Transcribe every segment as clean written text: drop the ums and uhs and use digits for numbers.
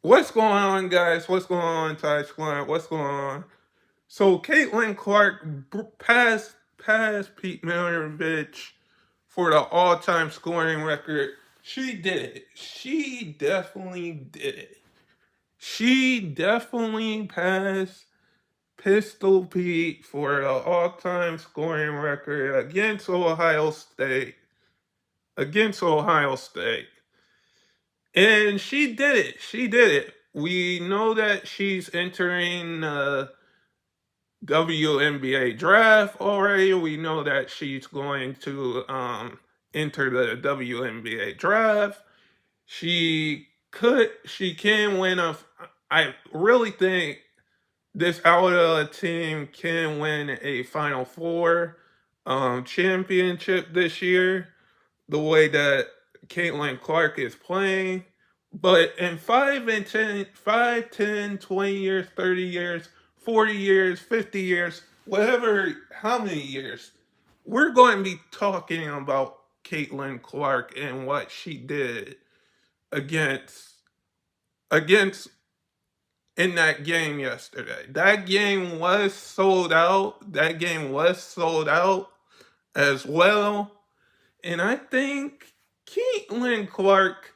What's going on, guys? What's going on, Ty Squad? What's going on? So, Caitlin Clark passed Pete Maravich for the all-time scoring record. She did it. She definitely did it. She definitely passed Pistol Pete for the all-time scoring record against Ohio State. Against Ohio State. And she did it. She did it. We know that she's entering WNBA draft already. We know that she's going to enter the WNBA draft. She can win I really think this Alabama team can win a Final Four championship this year. The way that Caitlin Clark is playing. But in 20 years, 30 years, 40 years, 50 years, whatever, how many years, we're going to be talking about Caitlin Clark and what she did against against in that game yesterday. That game was sold out. That game was sold out as well. And I think Caitlin Clark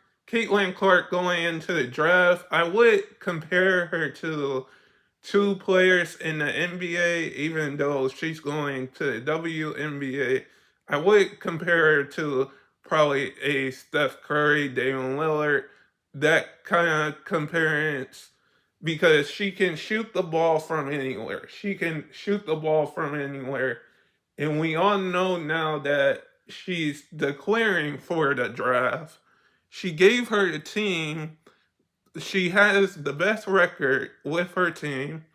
going into the draft, I would compare her to two players in the NBA, even though she's going to the WNBA. I would compare her to probably a Steph Curry, Damian Lillard, that kind of comparison, because she can shoot the ball from anywhere. She can shoot the ball from anywhere. And we all know now that she's declaring for the draft. She gave her the team. She has the best record with her team.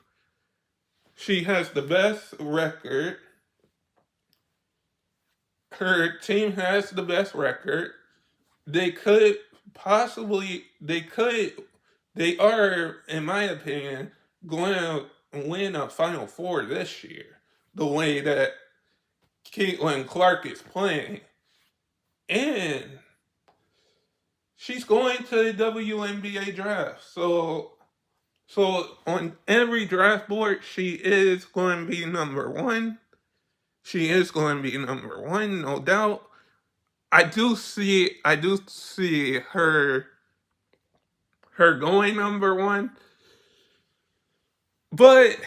She has the best record. Her team has the best record. They could they are, in my opinion, going to win a Final Four this year. The way that Caitlin Clark is playing. And she's going to the WNBA draft. So on every draft board, she is going to be number one. She is going to be number one, no doubt. I do see her going number one. But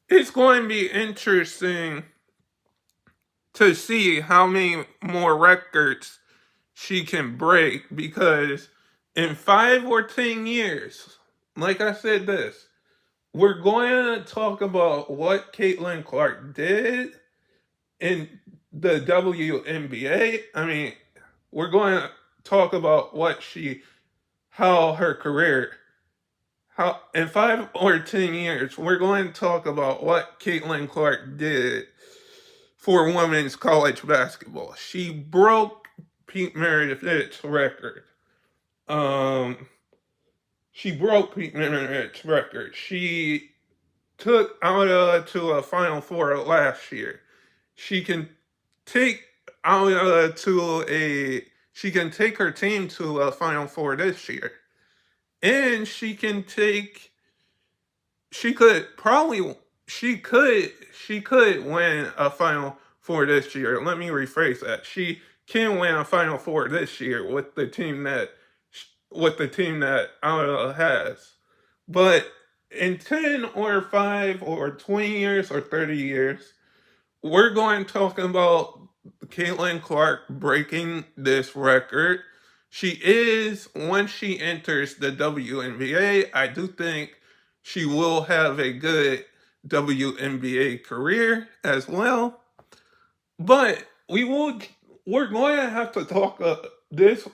it's going to be interesting to see how many more records she can break, because in 5 or 10 years, like I said we're going to talk about what Caitlin Clark did in the WNBA. I mean, we're going to talk about how her career, how in 5 or 10 years, we're going to talk about what Caitlin Clark did for women's college basketball. She broke Pete Maravich's record. She broke Pete Maravich's record. She took Alabama to a Final Four last year. She can take Alabama to a. She can take her team to a Final Four this year, and she can take. She could probably. She could win a Final Four this year. Let me rephrase that. She can win a Final Four this year with the team that Alabama has. But in 10 or 5 or 20 years or 30 years, we're going to talk about Caitlin Clark breaking this record. Once she enters the WNBA, I do think she will have a good WNBA career as well. But we're going to have to talk this.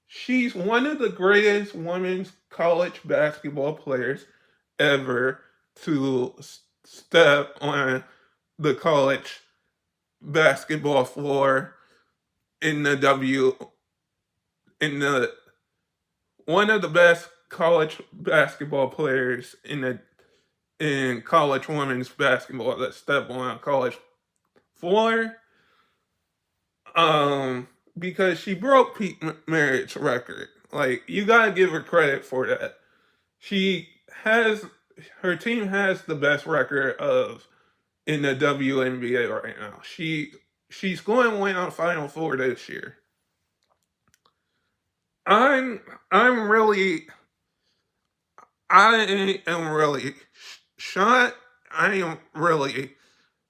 She's one of the greatest women's college basketball players ever to step on the college basketball floor in the W in the one of the best college basketball players in college women's basketball that step on a college floor. Because she broke Pete Maravich's record. Like, you gotta give her credit for that. She has her team has the best record of in the WNBA right now. She's going to win a Final Four this year. I'm I'm really I am really shocked. I am really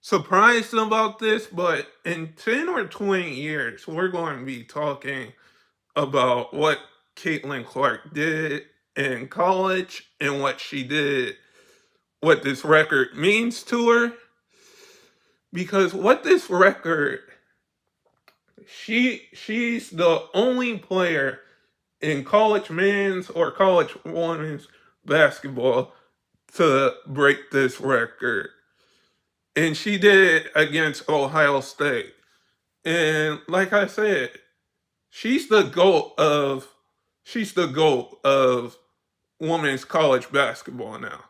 surprised about this, but in 10 or 20 years, we're going to be talking about what Caitlin Clark did in college and what she did, what this record means to her. Because what this record, she's the only player in college men's or college women's basketball to break this record. And she did it against Ohio State. And like I said, she's the GOAT of she's the GOAT of women's college basketball now.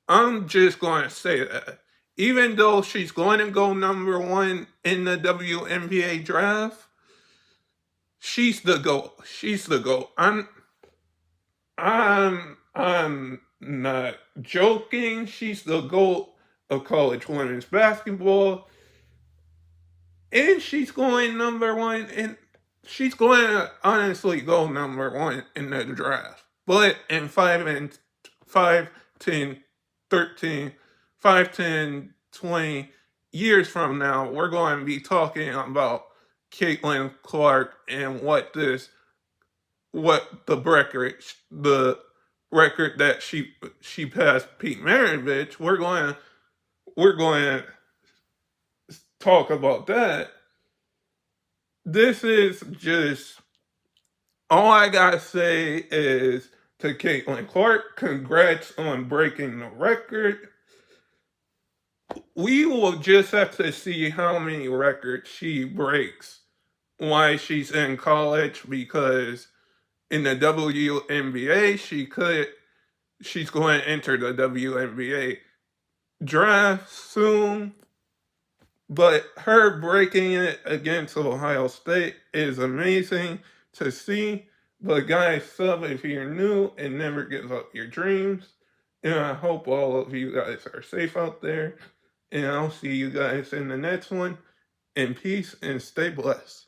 I'm just going to say that. Even though she's going to go number one in the WNBA draft, she's the GOAT. She's the GOAT. I'm not joking. She's the GOAT of college women's basketball. And she's going number one, and she's going to honestly go number one in the draft. But in 5, 10, 13, 5, 10, 20 years from now, we're going to be talking about Caitlin Clark and what the record that she passed Pete Maravich. We're going to talk about that. This is just all I gotta say is to Caitlin Clark, congrats on breaking the record. We will just have to see how many records she breaks while she's in college, because in the WNBA she's going to enter the WNBA draft soon. But her breaking it against Ohio State is amazing to see. But guys, sub if you're new and never give up your dreams. And I hope all of you guys are safe out there. And I'll see you guys in the next one. And peace and stay blessed.